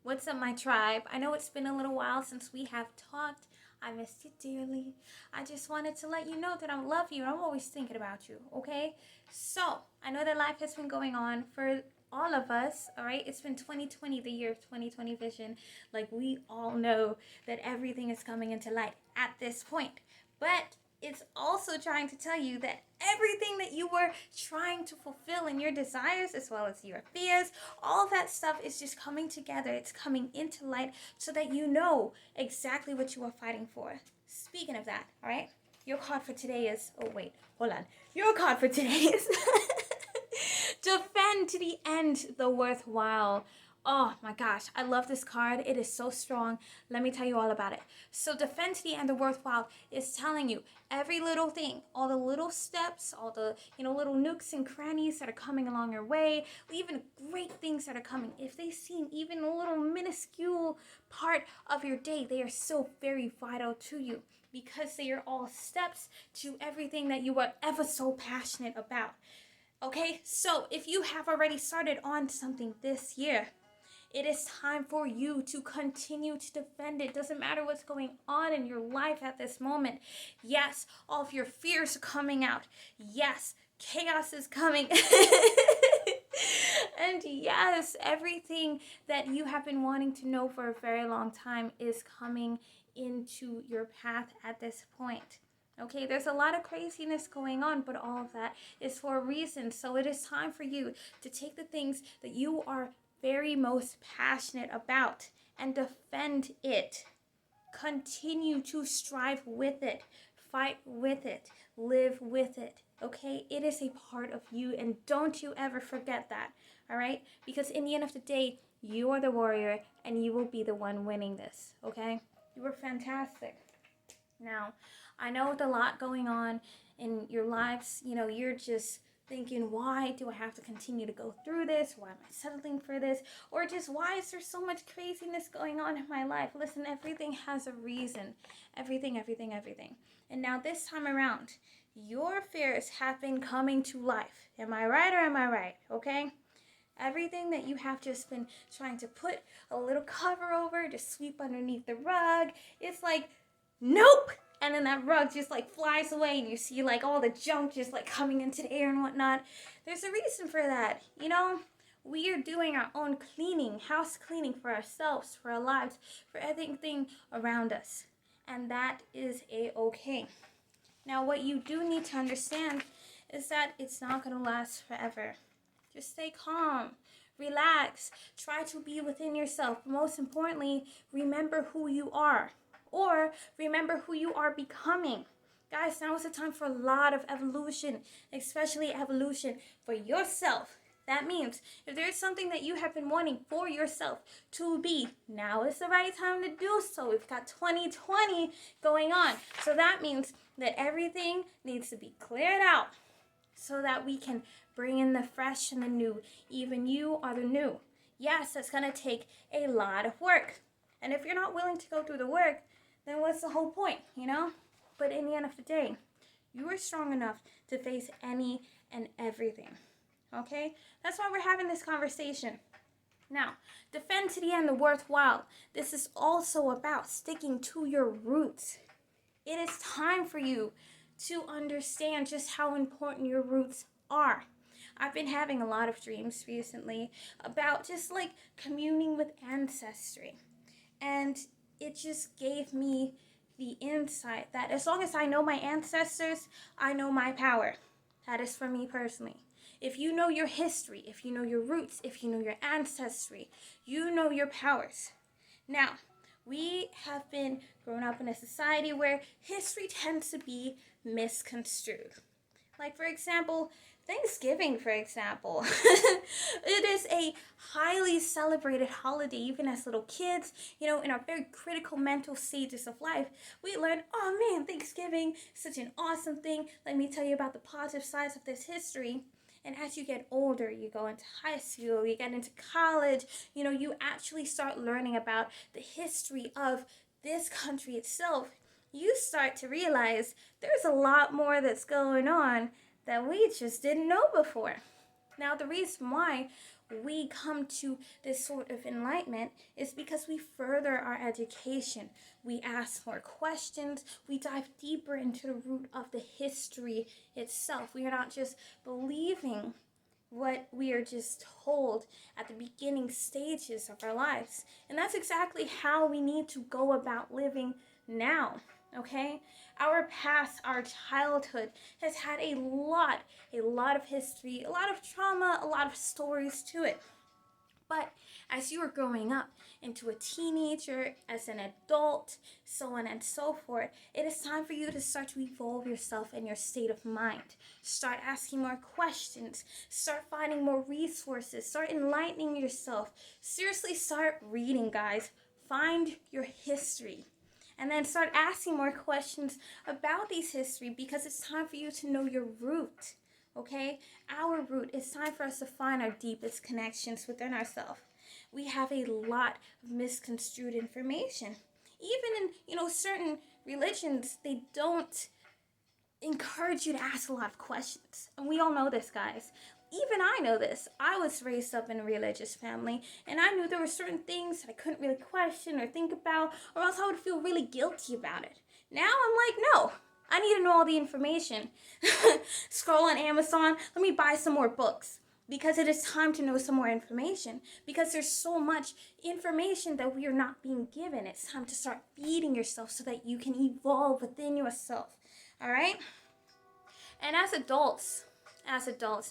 What's up, my tribe? I know it's been a little while since we have talked. I missed you dearly. I just wanted to let you know that I love you. I'm always thinking about you, okay? So, I know that life has been going on for all of us, all right? It's been 2020, the year of 2020 vision. Like, we all know that everything is coming into light at this point. But it's also trying to tell you that everything that you were trying to fulfill in your desires as well as your fears, all that stuff is just coming together. It's coming into light so that you know exactly what you are fighting for. Speaking of that, all right, your card for today is, oh wait, hold on. Your card for today is defend to the end the worthwhile. Oh my gosh, I love this card. It is so strong. Let me tell you all about it. So defend to the end the worthwhile is telling you every little thing, all the little steps, all the, little nooks and crannies that are coming along your way, even great things that are coming. If they seem even a little minuscule part of your day, they are so very vital to you because they are all steps to everything that you are ever so passionate about. Okay, so if you have already started on something this year, it is time for you to continue to defend it. Doesn't matter what's going on in your life at this moment. Yes, all of your fears are coming out. Yes, chaos is coming. And yes, everything that you have been wanting to know for a very long time is coming into your path at this point. Okay, there's a lot of craziness going on, but all of that is for a reason. So it is time for you to take the things that you are very most passionate about and defend it. Continue to strive with it, fight with it, live with it. Okay, it is a part of you, and don't you ever forget that. All right, because in the end of the day, you are the warrior and you will be the one winning this. Okay, you were fantastic. Now, I know with a lot going on in your lives, you're just thinking, why do I have to continue to go through this? Why am I settling for this? Or just, why is there so much craziness going on in my life? Listen, everything has a reason. Everything. And now this time around, your fears have been coming to life. Am I right or am I right? Okay? Everything that you have just been trying to put a little cover over, just sweep underneath the rug, it's like, nope! And then that rug just flies away and you see all the junk just coming into the air and whatnot. There's a reason for that. We are doing our own cleaning, house cleaning for ourselves, for our lives, for everything around us. And that is a-okay. Now, what you do need to understand is that it's not going to last forever. Just stay calm, relax, try to be within yourself. Most importantly, remember who you are, or remember who you are becoming. Guys, now is the time for a lot of evolution, especially evolution for yourself. That means if there's something that you have been wanting for yourself to be, now is the right time to do so. We've got 2020 going on. So that means that everything needs to be cleared out so that we can bring in the fresh and the new. Even you are the new. Yes, that's going to take a lot of work. And if you're not willing to go through the work, then what's the whole point, But in the end of the day, you are strong enough to face any and everything, okay? That's why we're having this conversation. Now, defend to the end the worthwhile. This is also about sticking to your roots. It is time for you to understand just how important your roots are. I've been having a lot of dreams recently about just communing with ancestry. And it just gave me the insight that as long as I know my ancestors, I know my power. That is for me personally. If you know your history, if you know your roots, if you know your ancestry, you know your powers. Now, we have been grown up in a society where history tends to be misconstrued. Like, for example, Thanksgiving, for example. It is a highly celebrated holiday, even as little kids, in our very critical mental stages of life. We learn, oh man, Thanksgiving, such an awesome thing. Let me tell you about the positive sides of this history. And as you get older, you go into high school, you get into college, you actually start learning about the history of this country itself. You start to realize there's a lot more that's going on that we just didn't know before. Now, the reason why we come to this sort of enlightenment is because we further our education. We ask more questions. We dive deeper into the root of the history itself. We are not just believing what we are just told at the beginning stages of our lives. And that's exactly how we need to go about living now, okay? Our past, our childhood has had a lot of history, a lot of trauma, a lot of stories to it. But as you are growing up into a teenager, as an adult, so on and so forth, it is time for you to start to evolve yourself and your state of mind. Start asking more questions. Start finding more resources. Start enlightening yourself. Seriously, start reading, guys. Find your history. And then start asking more questions about these history, because it's time for you to know your root. Okay, our root. It's time for us to find our deepest connections within ourselves. We have a lot of misconstrued information. Even in certain religions, they don't encourage you to ask a lot of questions. And we all know this, guys. Even I know this. I was raised up in a religious family, and I knew there were certain things that I couldn't really question or think about, or else I would feel really guilty about it. Now I'm like, no, I need to know all the information. Scroll on Amazon, let me buy some more books. Because it is time to know some more information. Because there's so much information that we are not being given. It's time to start feeding yourself so that you can evolve within yourself. All right? And as adults,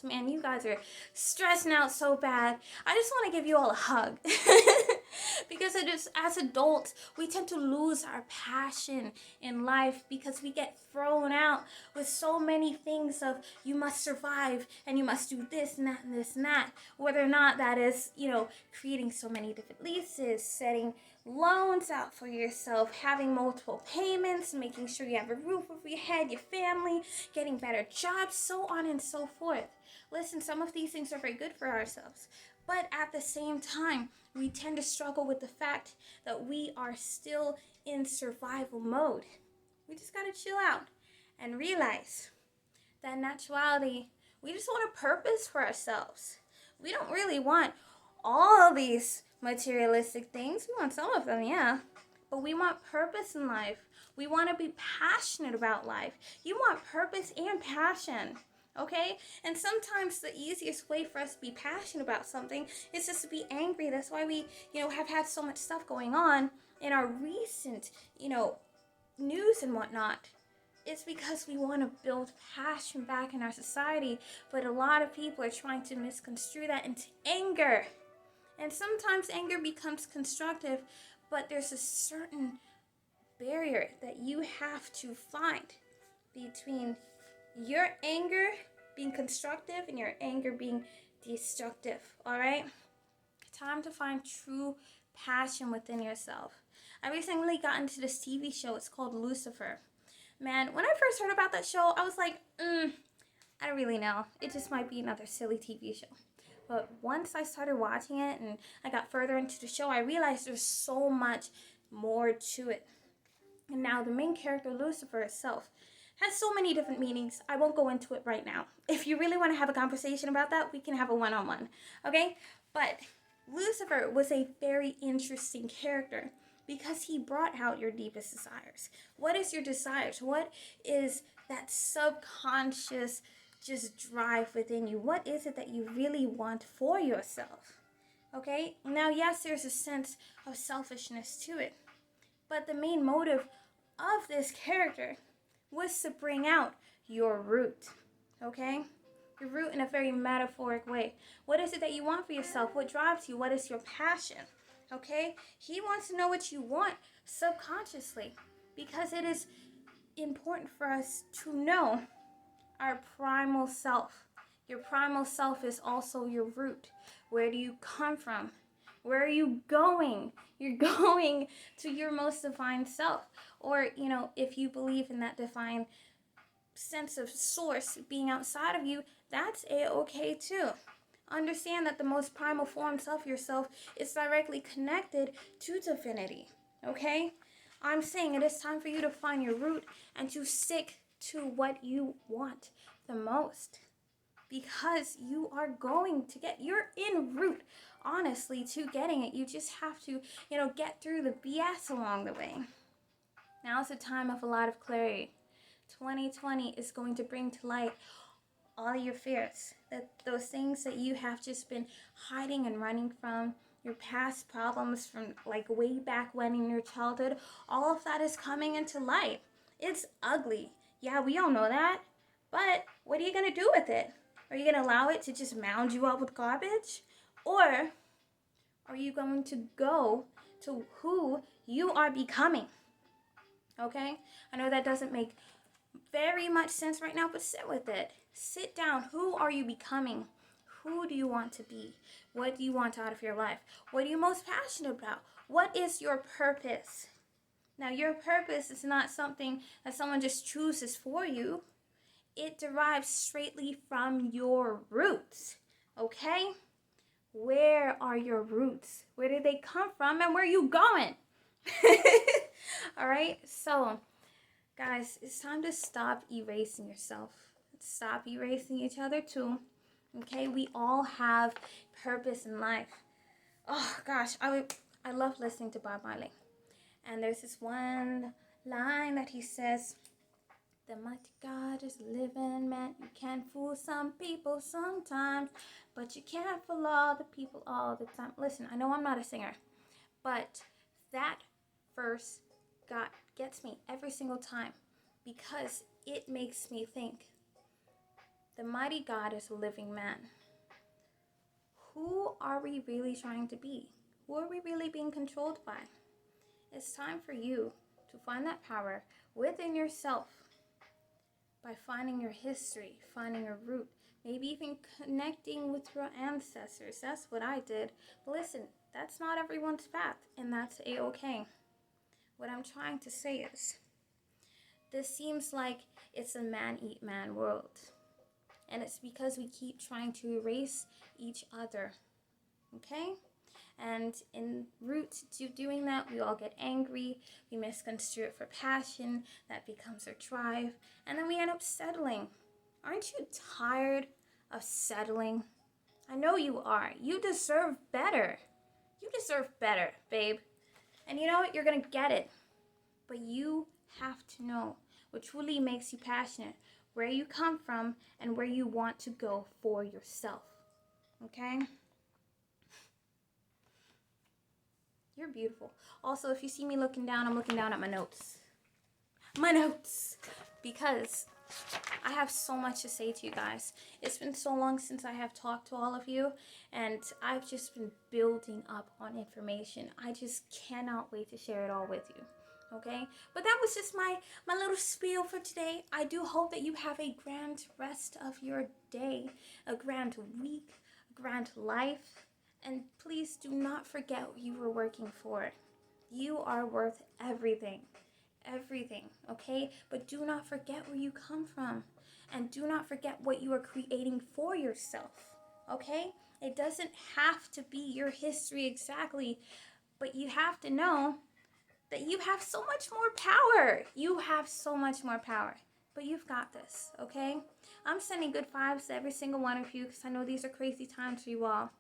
man, you guys are stressing out so bad. I just want to give you all a hug. Because it is, as adults, we tend to lose our passion in life because we get thrown out with so many things of you must survive and you must do this and that and this and that. Whether or not that is, creating so many different leases, setting loans out for yourself, having multiple payments, making sure you have a roof over your head, your family, getting better jobs, so on and so forth. Listen, some of these things are very good for ourselves. But at the same time, we tend to struggle with the fact that we are still in survival mode. We just gotta chill out and realize that in actuality, we just want a purpose for ourselves. We don't really want all these materialistic things. We want some of them, yeah. But we want purpose in life. We want to be passionate about life. You want purpose and passion. Okay? And sometimes the easiest way for us to be passionate about something is just to be angry. That's why we, have had so much stuff going on in our recent, news and whatnot. It's because we want to build passion back in our society. But a lot of people are trying to misconstrue that into anger. And sometimes anger becomes constructive, but there's a certain barrier that you have to find between your anger being constructive and your anger being destructive, all right? Time to find true passion within yourself. I recently got into this TV show. It's called Lucifer. Man, when I first heard about that show, I was like, I don't really know. It just might be another silly TV show. But once I started watching it and I got further into the show, I realized there's so much more to it. And now the main character, Lucifer itself, has so many different meanings. I won't go into it right now. If you really want to have a conversation about that, we can have a one-on-one, okay? But Lucifer was a very interesting character because he brought out your deepest desires. What is your desires? What is that subconscious just drive within you? What is it that you really want for yourself? Okay? Now, yes, there's a sense of selfishness to it. But the main motive of this character was to bring out your root, okay? Your root in a very metaphoric way. What is it that you want for yourself? What drives you? What is your passion, okay? He wants to know what you want subconsciously because it is important for us to know our primal self. Your primal self is also your root. Where do you come from? Where are you going? You're going to your most divine self. Or, if you believe in that divine sense of source being outside of you, that's a-okay too. Understand that the most primal forms of yourself is directly connected to divinity. Okay? I'm saying it is time for you to find your root and to stick to what you want the most. because you are going to get, you're en route, honestly, to getting it. You just have to, get through the BS along the way. Now is a time of a lot of clarity. 2020 is going to bring to light all of your fears, that those things that you have just been hiding and running from, your past problems from like way back when in your childhood, all of that is coming into light. It's ugly. Yeah, we all know that. But what are you going to do with it? Are you going to allow it to just mound you up with garbage? Or are you going to go to who you are becoming? Okay? I know that doesn't make very much sense right now, but sit with it. Sit down. Who are you becoming? Who do you want to be? What do you want out of your life? What are you most passionate about? What is your purpose? Now, your purpose is not something that someone just chooses for you. It derives straightly from your roots. Okay? Where are your roots? Where did they come from and where are you going? All right? So, guys, it's time to stop erasing yourself. Stop erasing each other too. Okay? We all have purpose in life. Oh gosh, I love listening to Bob Marley. And there's this one line that he says, "The mighty God is a living man. You can fool some people sometimes, but you can't fool all the people all the time." Listen, I know I'm not a singer, but that verse gets me every single time because it makes me think, the mighty God is a living man. Who are we really trying to be? Who are we really being controlled by? It's time for you to find that power within yourself by finding your history, finding your root, maybe even connecting with your ancestors. That's what I did. But listen, that's not everyone's path, and that's a-okay. What I'm trying to say is, this seems like it's a man-eat-man world. And it's because we keep trying to erase each other. Okay? And en route to doing that, we all get angry. We misconstrue it for passion. That becomes our drive. And then we end up settling. Aren't you tired of settling? I know you are. You deserve better. You deserve better, babe. And you know what? You're going to get it. But you have to know what truly makes you passionate, where you come from, and where you want to go for yourself. Okay? You're beautiful. Also, if you see me looking down, I'm looking down at my notes. My notes! Because I have so much to say to you guys. It's been so long since I have talked to all of you, and I've just been building up on information. I just cannot wait to share it all with you. Okay? But that was just my little spiel for today. I do hope that you have a grand rest of your day, a grand week, a grand life. And please do not forget what you were working for. You are worth everything. Everything, okay? But do not forget where you come from. And do not forget what you are creating for yourself, okay? It doesn't have to be your history exactly, but you have to know that you have so much more power. You have so much more power. But you've got this, okay? I'm sending good vibes to every single one of you because I know these are crazy times for you all.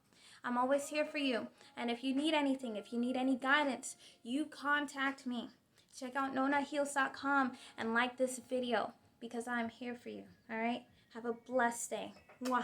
I'm always here for you. And if you need anything, if you need any guidance, you contact me. Check out Nonnaheals.com and like this video because I'm here for you, all right? Have a blessed day. Mwah.